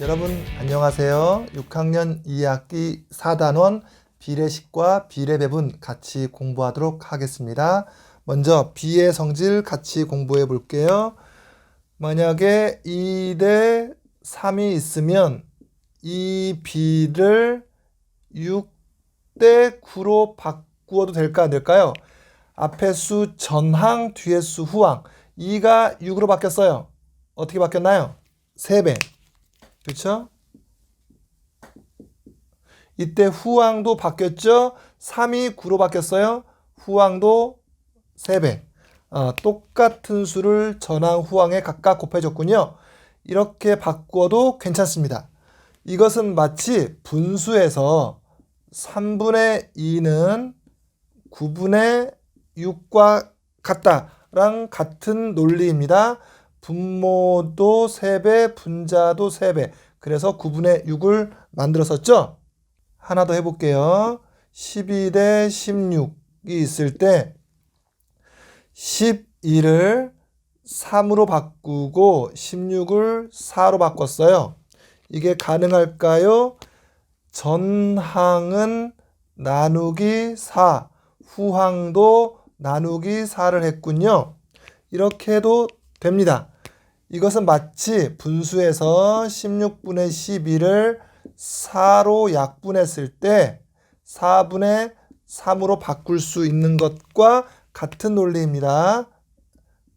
여러분 안녕하세요. 6학년 2학기 4단원 비례식과 비례배분 같이 공부하도록 하겠습니다. 먼저 비의 성질 같이 공부해 볼게요. 만약에 2대 3이 있으면 이 비를 6대 9로 바꾸어도 될까 안 될까요? 앞에 수 전항, 뒤에 수 후항. 2가 6으로 바뀌었어요. 어떻게 바뀌었나요? 3배. 그렇죠? 이때 후항도 바뀌었죠? 3이 9로 바뀌었어요. 후항도 3배. 똑같은 수를 전항, 후항에 각각 곱해줬군요. 이렇게 바꾸어도 괜찮습니다. 이것은 마치 분수에서 3분의 2는 9분의 6과 같다랑 같은 논리입니다. 분모도 3배, 분자도 3배. 그래서 9분의 6을 만들었었죠. 하나 더 해볼게요. 12대 16이 있을 때 12를 3으로 바꾸고 16을 4로 바꿨어요. 이게 가능할까요? 전항은 나누기 4, 후항도 나누기 4를 했군요. 이렇게 해도 됩니다. 이것은 마치 분수에서 16분의 12를 4로 약분했을 때 4분의 3으로 바꿀 수 있는 것과 같은 논리입니다.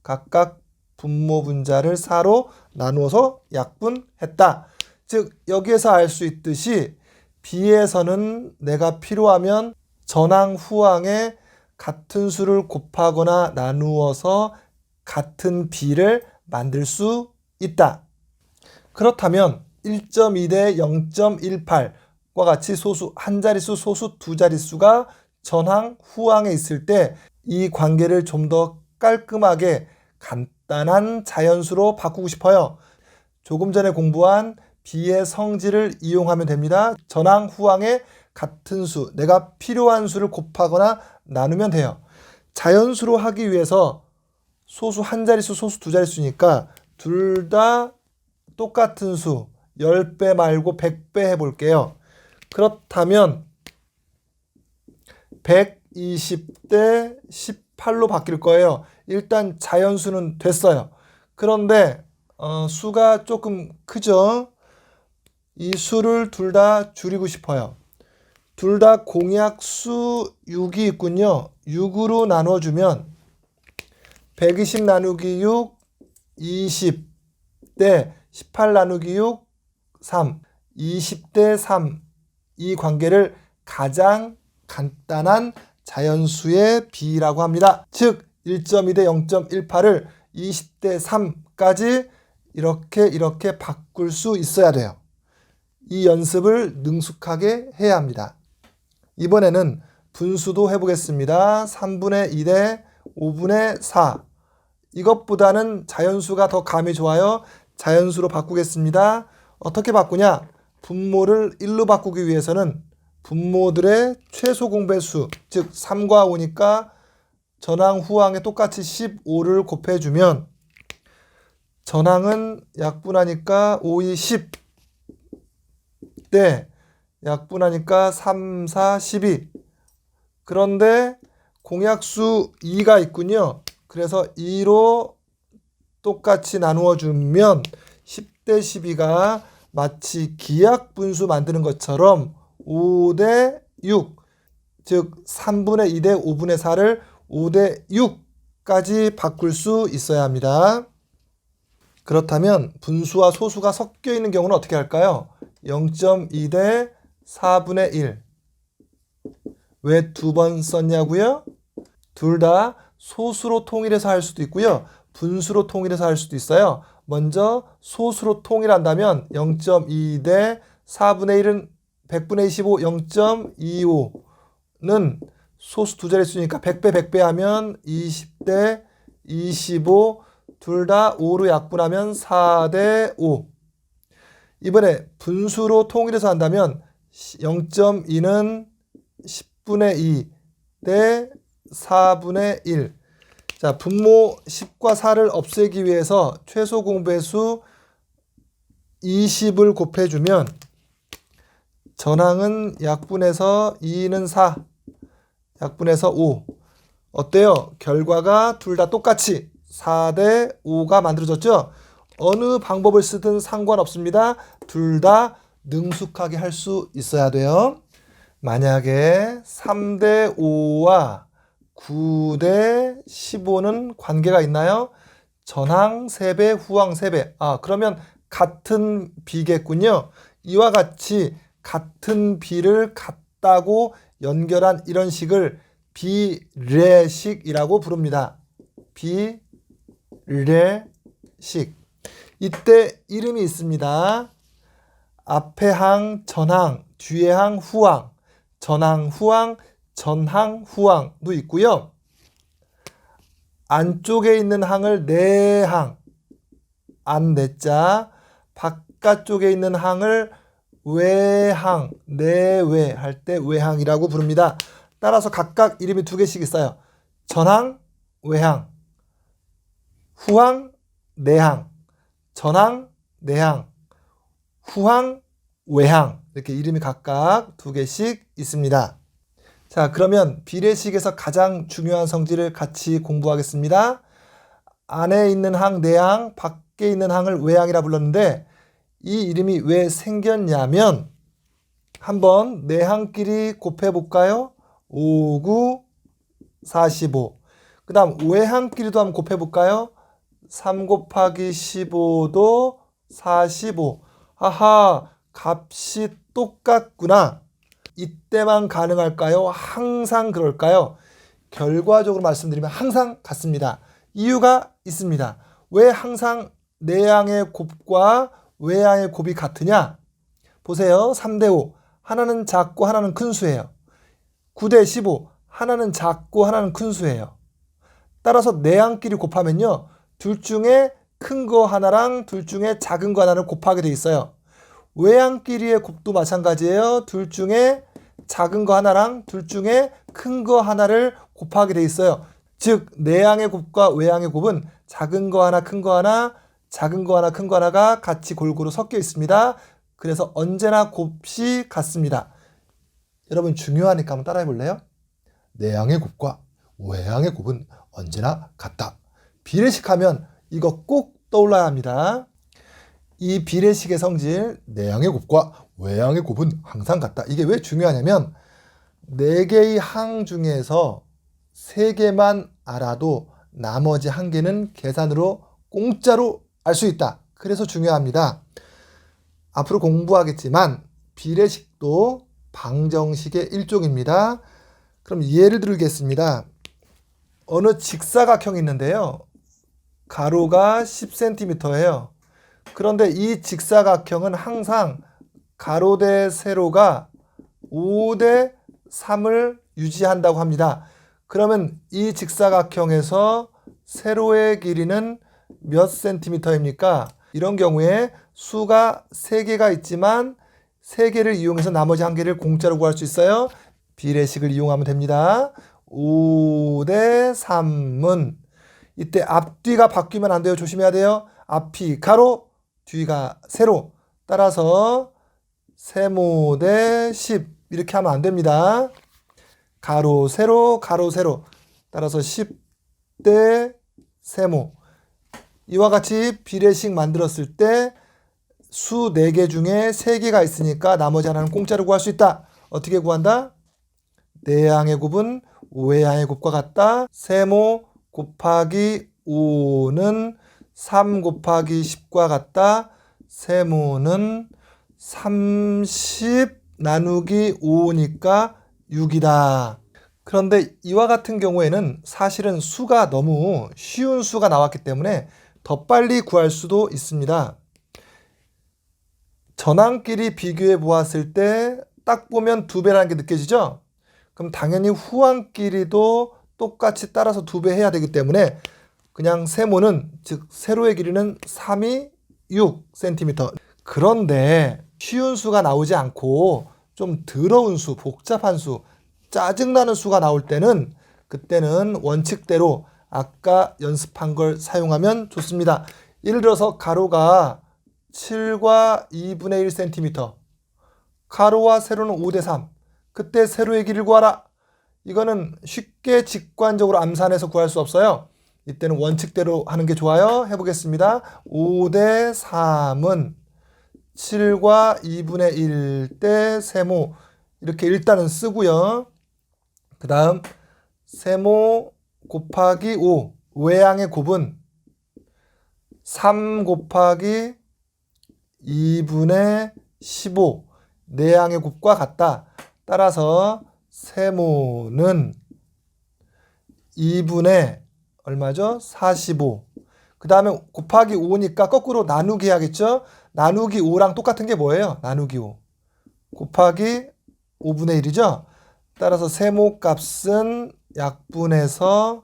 각각 분모 분자를 4로 나누어서 약분했다. 즉 여기에서 알 수 있듯이 비에서는 내가 필요하면 전항, 후항에 같은 수를 곱하거나 나누어서 같은 비를 만들 수 있다. 그렇다면 1.2 대 0.18과 같이 소수 한 자릿수, 소수 두 자릿수가 전항, 후항에 있을 때 이 관계를 좀 더 깔끔하게 간단한 자연수로 바꾸고 싶어요. 조금 전에 공부한 비의 성질을 이용하면 됩니다. 전항, 후항에 같은 수, 내가 필요한 수를 곱하거나 나누면 돼요. 자연수로 하기 위해서 소수 한 자릿수, 소수 두 자릿수니까 둘 다 똑같은 수 10배 말고 100배 해볼게요. 그렇다면 120대 18로 바뀔 거예요. 일단 자연수는 됐어요. 그런데 수가 조금 크죠? 이 수를 둘 다 줄이고 싶어요. 둘 다 공약수 6이 있군요. 6으로 나눠주면 120 나누기 6, 20대 18 나누기 6, 3, 20대 3. 이 관계를 가장 간단한 자연수의 비라고 합니다. 즉 1.2대 0.18을 20대 3까지 이렇게 바꿀 수 있어야 돼요. 이 연습을 능숙하게 해야 합니다. 이번에는 분수도 해보겠습니다. 3분의 2대 5분의 4. 이것보다는 자연수가 더 감이 좋아요. 자연수로 바꾸겠습니다. 어떻게 바꾸냐? 분모를 1로 바꾸기 위해서는 분모들의 최소 공배수, 즉 3과 5니까 전항, 후항에 똑같이 15를 곱해주면 전항은 약분하니까 5, 2, 10 대 약분하니까 3, 4, 12. 그런데 공약수 2가 있군요. 그래서 2로 똑같이 나누어 주면 10대 12가 마치 기약분수 만드는 것처럼 5대 6, 즉 3분의 2대 5분의 4를 5대 6까지 바꿀 수 있어야 합니다. 그렇다면 분수와 소수가 섞여 있는 경우는 어떻게 할까요? 0.2대 4분의 1. 왜 두 번 썼냐고요? 둘 다 소수로 통일해서 할 수도 있고요. 분수로 통일해서 할 수도 있어요. 먼저 소수로 통일한다면 0.2대 4분의 1은 100분의 25, 0.25는 소수 두 자릿수니까 100배 하면 20대 25, 둘 다 5로 약분하면 4대 5. 이번에 분수로 통일해서 한다면 0.2는 10분의 2 대 4분의 1. 자, 분모 10과 4를 없애기 위해서 최소 공배수 20을 곱해주면 전항은 약분해서 2는 4, 약분해서 5. 어때요? 결과가 둘 다 똑같이 4대 5가 만들어졌죠? 어느 방법을 쓰든 상관없습니다. 둘 다 능숙하게 할 수 있어야 돼요. 만약에 3대 5와 9대 15는 관계가 있나요? 전항 3배, 후항 3배. 그러면 같은 비겠군요. 이와 같이 같은 비를 같다고 연결한 이런 식을 비례식이라고 부릅니다. 비례식. 이때 이름이 있습니다. 앞에 항, 전항, 뒤에 항, 후항. 전항, 후항, 전항, 후항도 있고요. 안쪽에 있는 항을 내항, 안 내자, 바깥쪽에 있는 항을 외항, 내외 할 때 외항이라고 부릅니다. 따라서 각각 이름이 두 개씩 있어요. 전항, 외항, 후항, 내항, 전항, 내항, 후항, 외항, 이렇게 이름이 각각 두 개씩 있습니다. 자, 그러면 비례식에서 가장 중요한 성질을 같이 공부하겠습니다. 안에 있는 항, 내항, 밖에 있는 항을 외항이라 불렀는데 이 이름이 왜 생겼냐면 한번 내항끼리 곱해볼까요? 5, 9, 45. 그 다음 외항끼리도 한번 곱해볼까요? 3 곱하기 15도 45. 아하, 값이 똑같구나. 이때만 가능할까요? 항상 그럴까요? 결과적으로 말씀드리면 항상 같습니다. 이유가 있습니다. 왜 항상 내항의 곱과 외항의 곱이 같으냐? 보세요. 3대 5. 하나는 작고 하나는 큰 수예요. 9대 15. 하나는 작고 하나는 큰 수예요. 따라서 내항끼리 곱하면요. 둘 중에 큰 거 하나랑 둘 중에 작은 거 하나를 곱하게 돼 있어요. 외항끼리의 곱도 마찬가지예요. 둘 중에 작은 거 하나랑 둘 중에 큰 거 하나를 곱하게 돼 있어요. 즉 내항의 곱과 외항의 곱은 작은 거 하나, 큰 거 하나, 작은 거 하나, 큰 거 하나가 같이 골고루 섞여 있습니다. 그래서 언제나 곱이 같습니다. 여러분 중요하니까 한번 따라해 볼래요? 내항의 곱과 외항의 곱은 언제나 같다. 비례식 하면 이거 꼭 떠올라야 합니다. 이 비례식의 성질, 내항의 곱과 외항의 곱은 항상 같다. 이게 왜 중요하냐면 4개의 항 중에서 3개만 알아도 나머지 1개는 계산으로 공짜로 알 수 있다. 그래서 중요합니다. 앞으로 공부하겠지만 비례식도 방정식의 일종입니다. 그럼 예를 들겠습니다. 어느 직사각형이 있는데요. 가로가 10cm예요. 그런데 이 직사각형은 항상 가로 대 세로가 5대 3을 유지한다고 합니다. 그러면 이 직사각형에서 세로의 길이는 몇 센티미터입니까? 이런 경우에 수가 3개가 있지만 3개를 이용해서 나머지 1개를 공짜로 구할 수 있어요. 비례식을 이용하면 됩니다. 5대 3은 이때 앞뒤가 바뀌면 안 돼요. 조심해야 돼요. 앞이 가로, 뒤가 세로. 따라서 세모 대 10 이렇게 하면 안 됩니다. 가로, 세로, 가로, 세로. 따라서 10대 세모. 이와 같이 비례식 만들었을 때 수 4개 중에 3개가 있으니까 나머지 하나는 공짜로 구할 수 있다. 어떻게 구한다? 내항의 곱은 외항의 곱과 같다. 세모 곱하기 5는 3 곱하기 10과 같다. 세모는 30 나누기 5니까 6이다. 그런데 이와 같은 경우에는 사실은 수가 너무 쉬운 수가 나왔기 때문에 더 빨리 구할 수도 있습니다. 전항끼리 비교해 보았을 때 딱 보면 2배라는 게 느껴지죠? 그럼 당연히 후항끼리도 똑같이 따라서 2배 해야 되기 때문에 그냥 세모는 즉 세로의 길이는 3이 6cm. 그런데 쉬운 수가 나오지 않고 좀 더러운 수, 복잡한 수, 짜증나는 수가 나올 때는 그때는 원칙대로 아까 연습한 걸 사용하면 좋습니다. 예를 들어서 가로가 7과 2분의 1cm. 가로와 세로는 5대 3. 그때 세로의 길이를 구하라. 이거는 쉽게 직관적으로 암산해서 구할 수 없어요. 이때는 원칙대로 하는 게 좋아요. 해보겠습니다. 5대 3은 7과 2분의 1대 세모. 이렇게 일단은 쓰고요. 그 다음 세모 곱하기 5. 외양의 곱은 3 곱하기 2분의 15. 내양의 곱과 같다. 따라서 세모는 2분의 얼마죠? 45. 그 다음에 곱하기 5니까 거꾸로 나누기 해야겠죠? 나누기 5랑 똑같은 게 뭐예요? 나누기 5. 곱하기 5분의 1이죠? 따라서 세모 값은 약분해서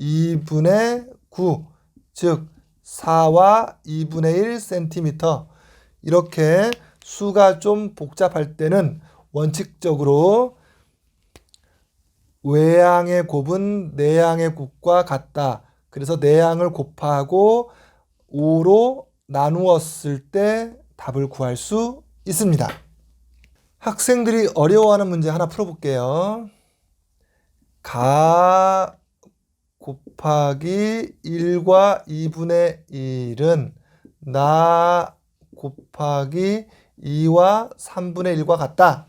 2분의 9. 즉 4와 2분의 1cm. 이렇게 수가 좀 복잡할 때는 원칙적으로 외양의 곱은 내양의 곱과 같다. 그래서 내양을 곱하고 5로 나누었을 때 답을 구할 수 있습니다. 학생들이 어려워하는 문제 하나 풀어볼게요. 가 곱하기 1과 2분의 1은 나 곱하기 2와 3분의 1과 같다.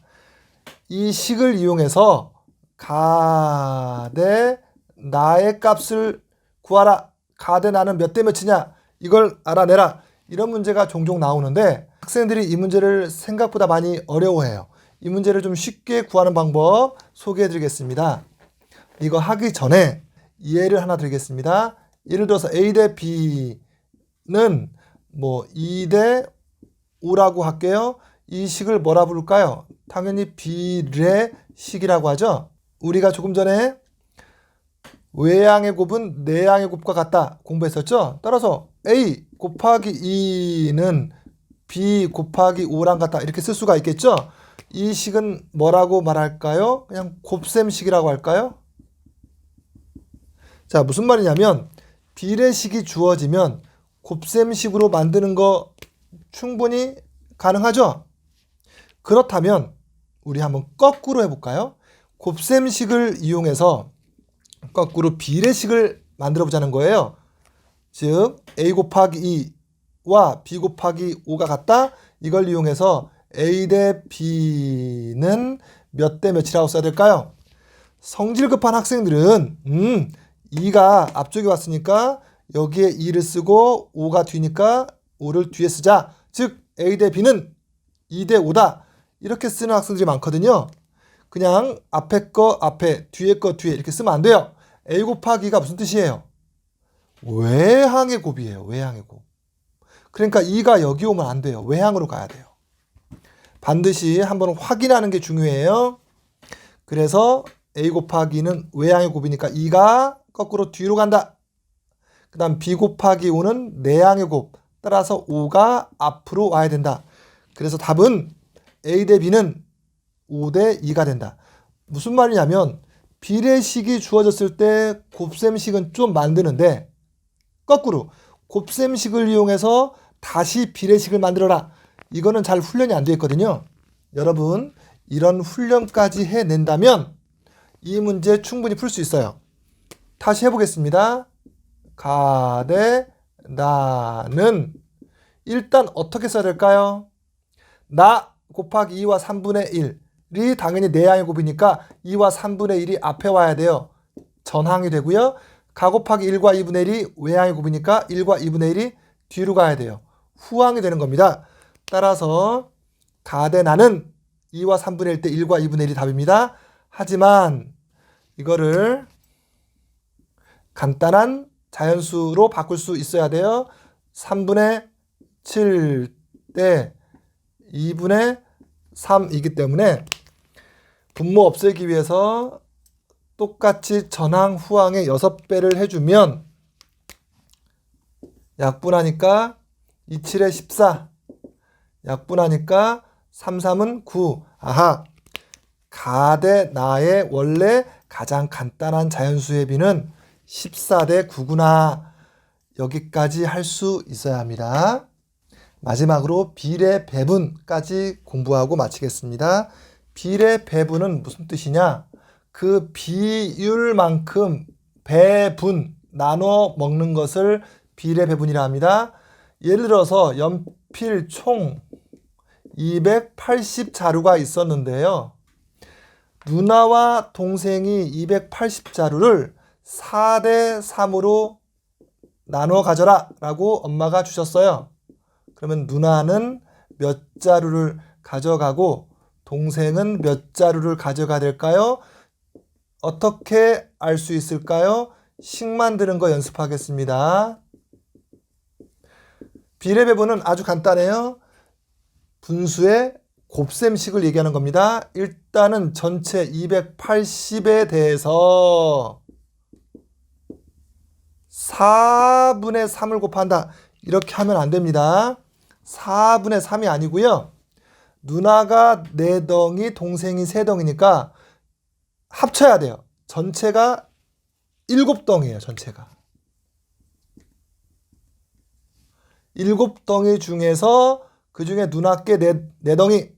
이 식을 이용해서 가 대 나의 값을 구하라. 가 대 나는 몇 대 몇이냐? 이걸 알아내라. 이런 문제가 종종 나오는데 학생들이 이 문제를 생각보다 많이 어려워해요. 이 문제를 좀 쉽게 구하는 방법 소개해 드리겠습니다. 이거 하기 전에 예를 하나 드리겠습니다. 예를 들어서 A 대 B는 뭐 2 대 5라고 할게요. 이 식을 뭐라 부를까요? 당연히 비례 식이라고 하죠. 우리가 조금 전에 외양의 곱은 내양의 곱과 같다 공부했었죠. 따라서 A 곱하기 2는 B 곱하기 5랑 같다 이렇게 쓸 수가 있겠죠. 이 식은 뭐라고 말할까요? 그냥 곱셈식이라고 할까요? 자, 무슨 말이냐면 비례식이 주어지면 곱셈식으로 만드는 거 충분히 가능하죠? 그렇다면 우리 한번 거꾸로 해볼까요? 곱셈식을 이용해서 거꾸로 비례식을 만들어 보자는 거예요. 즉 A 곱하기 2와 B 곱하기 5가 같다. 이걸 이용해서 A 대 B는 몇 대 몇이라고 써야 될까요? 성질 급한 학생들은 2가 앞쪽에 왔으니까 여기에 2를 쓰고 5가 뒤니까 5를 뒤에 쓰자. 즉 A 대 B는 2 대 5다. 이렇게 쓰는 학생들이 많거든요. 그냥 앞에 거 앞에, 뒤에 거 뒤에 이렇게 쓰면 안 돼요. A 곱하기가 무슨 뜻이에요? 외항의 곱이에요. 외항의 곱. 그러니까 2가 여기 오면 안 돼요. 외항으로 가야 돼요. 반드시 한번 확인하는 게 중요해요. 그래서 A 곱하기는 외항의 곱이니까 2가 거꾸로 뒤로 간다. 그 다음 B 곱하기 5는 내항의 곱. 따라서 5가 앞으로 와야 된다. 그래서 답은 A 대 B는 5 대 2가 된다. 무슨 말이냐면 비례식이 주어졌을 때 곱셈식은 좀 만드는데 거꾸로 곱셈식을 이용해서 다시 비례식을 만들어라. 이거는 잘 훈련이 안 되어 있거든요. 여러분 이런 훈련까지 해낸다면 이 문제 충분히 풀 수 있어요. 다시 해보겠습니다. 가 대 나는 일단 어떻게 써야 될까요? 나 곱하기 2와 3분의 1이 당연히 내항의 곱이니까 2와 3분의 1이 앞에 와야 돼요. 전항이 되고요. 가 곱하기 1과 2분의 1이 외항의 곱이니까 1과 2분의 1이 뒤로 가야 돼요. 후항이 되는 겁니다. 따라서 가 대 나는 2와 3분의 1 대 1과 2분의 1이 답입니다. 하지만 이거를 간단한 자연수로 바꿀 수 있어야 돼요. 3분의 7 대 2분의 3이기 때문에 분모 없애기 위해서 똑같이 전항 후항의 6배를 해주면 약분하니까 27에 14 약분하니까 3, 3은 9. 아하, 가 대 나의 원래 가장 간단한 자연수의 비는 14 대 9구나. 여기까지 할 수 있어야 합니다. 마지막으로 비례 배분까지 공부하고 마치겠습니다. 비례 배분은 무슨 뜻이냐? 그 비율만큼 배분, 나눠 먹는 것을 비례 배분이라 합니다. 예를 들어서 연필 총 280자루가 있었는데요. 누나와 동생이 280자루를 4대 3으로 나눠 가져라 라고 엄마가 주셨어요. 그러면 누나는 몇 자루를 가져가고 동생은 몇 자루를 가져가야 될까요? 어떻게 알 수 있을까요? 식 만드는 거 연습하겠습니다. 비례 배분은 아주 간단해요. 분수의 곱셈식을 얘기하는 겁니다. 일단은 전체 280에 대해서 4분의 3을 곱한다. 이렇게 하면 안 됩니다. 4분의 3이 아니고요. 누나가 4덩이, 동생이 3덩이니까 합쳐야 돼요. 전체가 7덩이에요. 전체가. 7덩이 중에서 그 중에 누나께 4덩이,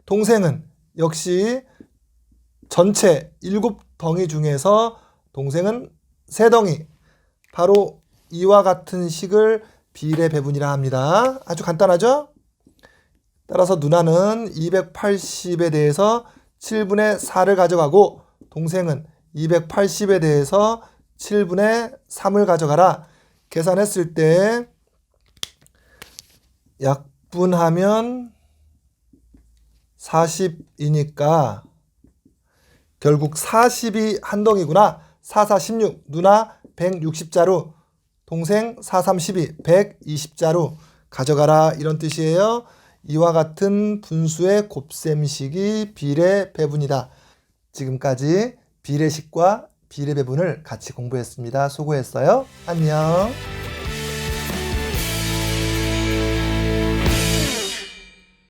동생은 역시 전체 7덩이 중에서 동생은 3덩이. 바로 이와 같은 식을 비례 배분이라 합니다. 아주 간단하죠? 따라서 누나는 280에 대해서 7분의 4를 가져가고 동생은 280에 대해서 7분의 3을 가져가라. 계산했을 때 약분하면 40이니까 결국 40이 한 덩이구나. 4, 4, 16. 누나 160자루, 동생 4, 3, 12. 120자루 가져가라. 이런 뜻이에요. 이와 같은 분수의 곱셈식이 비례 배분이다. 지금까지 비례식과 비례 배분을 같이 공부했습니다. 수고했어요. 안녕.